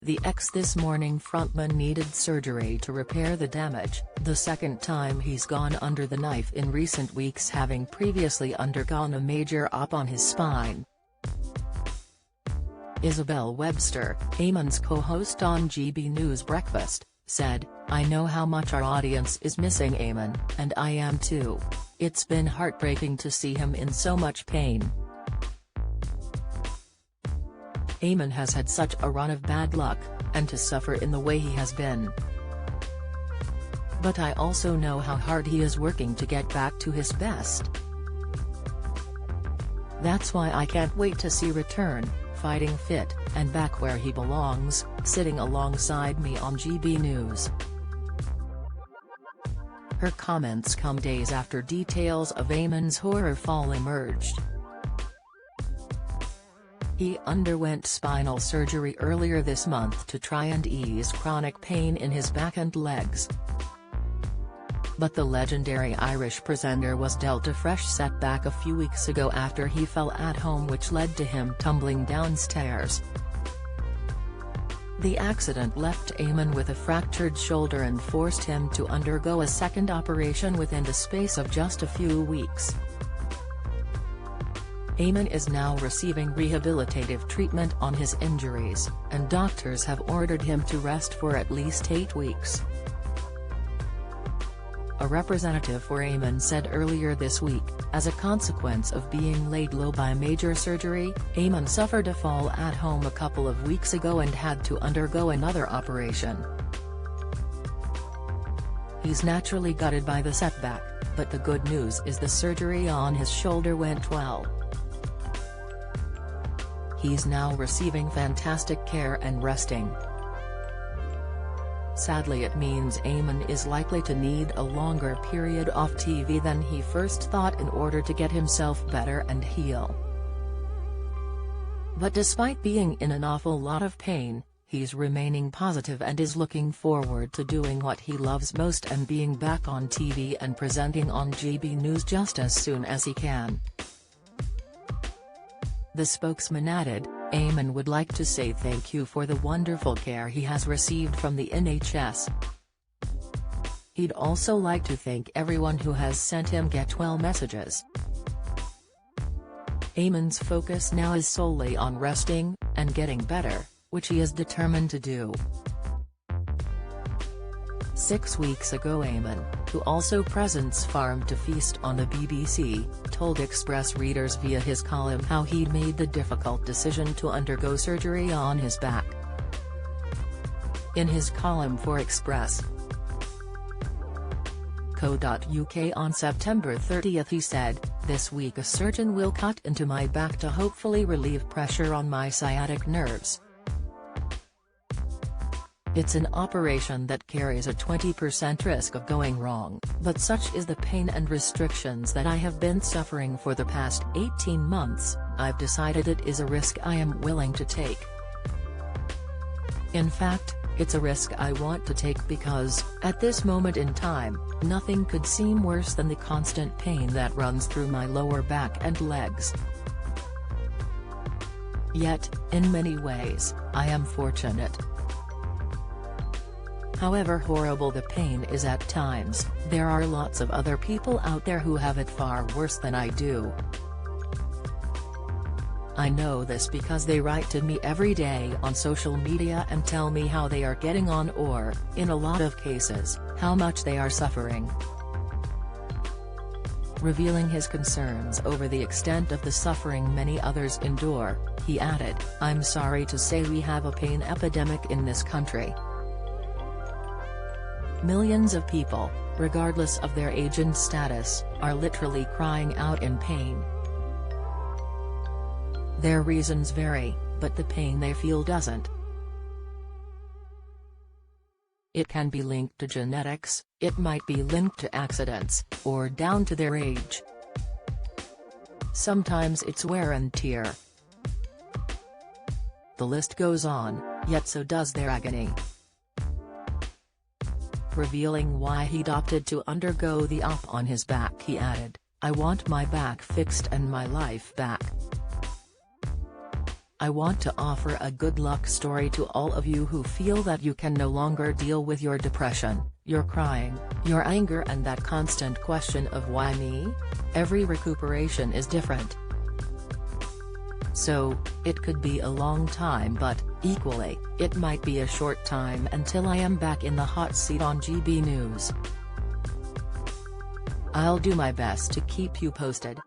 The X This Morning frontman needed surgery to repair the damage, the second time he's gone under the knife in recent weeks, having previously undergone a major op on his spine. Isabel Webster, Eamonn's co-host on GB News Breakfast, said, "I know how much our audience is missing Eamonn, and I am too. It's been heartbreaking to see him in so much pain. Eamonn has had such a run of bad luck, and to suffer in the way he has been. But I also know how hard he is working to get back to his best. That's why I can't wait to see return, fighting fit, and back where he belongs, sitting alongside me on GB News." Her comments come days after details of Eamonn's horror fall emerged. He underwent spinal surgery earlier this month to try and ease chronic pain in his back and legs. But the legendary Irish presenter was dealt a fresh setback a few weeks ago after he fell at home, which led to him tumbling downstairs. The accident left Eamonn with a fractured shoulder and forced him to undergo a second operation within the space of just a few weeks. Eamonn is now receiving rehabilitative treatment on his injuries, and doctors have ordered him to rest for at least 8 weeks. A representative for Eamonn said earlier this week, as a consequence of being laid low by major surgery, Eamonn suffered a fall at home a couple of weeks ago and had to undergo another operation. He's naturally gutted by the setback, but the good news is the surgery on his shoulder went well. He's now receiving fantastic care and resting. Sadly, it means Eamonn is likely to need a longer period off TV than he first thought in order to get himself better and heal. But despite being in an awful lot of pain, he's remaining positive and is looking forward to doing what he loves most and being back on TV and presenting on GB News just as soon as he can. The spokesman added, "Eamonn would like to say thank you for the wonderful care he has received from the NHS. He'd also like to thank everyone who has sent him get well messages. Eamonn's focus now is solely on resting, and getting better, which he is determined to do." 6 weeks ago Eamonn, who also presents Farm to Feast on the BBC, told Express readers via his column how he'd made the difficult decision to undergo surgery on his back. In his column for Express.co.uk on September 30 he said, "This week a surgeon will cut into my back to hopefully relieve pressure on my sciatic nerves. It's an operation that carries a 20% risk of going wrong, but such is the pain and restrictions that I have been suffering for the past 18 months, I've decided it is a risk I am willing to take. In fact, it's a risk I want to take because, at this moment in time, nothing could seem worse than the constant pain that runs through my lower back and legs. Yet, in many ways, I am fortunate. However horrible the pain is at times, there are lots of other people out there who have it far worse than I do. I know this because they write to me every day on social media and tell me how they are getting on or, in a lot of cases, how much they are suffering." Revealing his concerns over the extent of the suffering many others endure, he added, "I'm sorry to say we have a pain epidemic in this country. Millions of people, regardless of their age and status, are literally crying out in pain. Their reasons vary, but the pain they feel doesn't. It can be linked to genetics, it might be linked to accidents, or down to their age. Sometimes it's wear and tear. The list goes on, yet so does their agony." Revealing why he'd opted to undergo the op on his back he added, "I want my back fixed and my life back. I want to offer a good luck story to all of you who feel that you can no longer deal with your depression, your crying, your anger and that constant question of why me? Every recuperation is different. So, it could be a long time but, equally, it might be a short time until I am back in the hot seat on GB News. I'll do my best to keep you posted.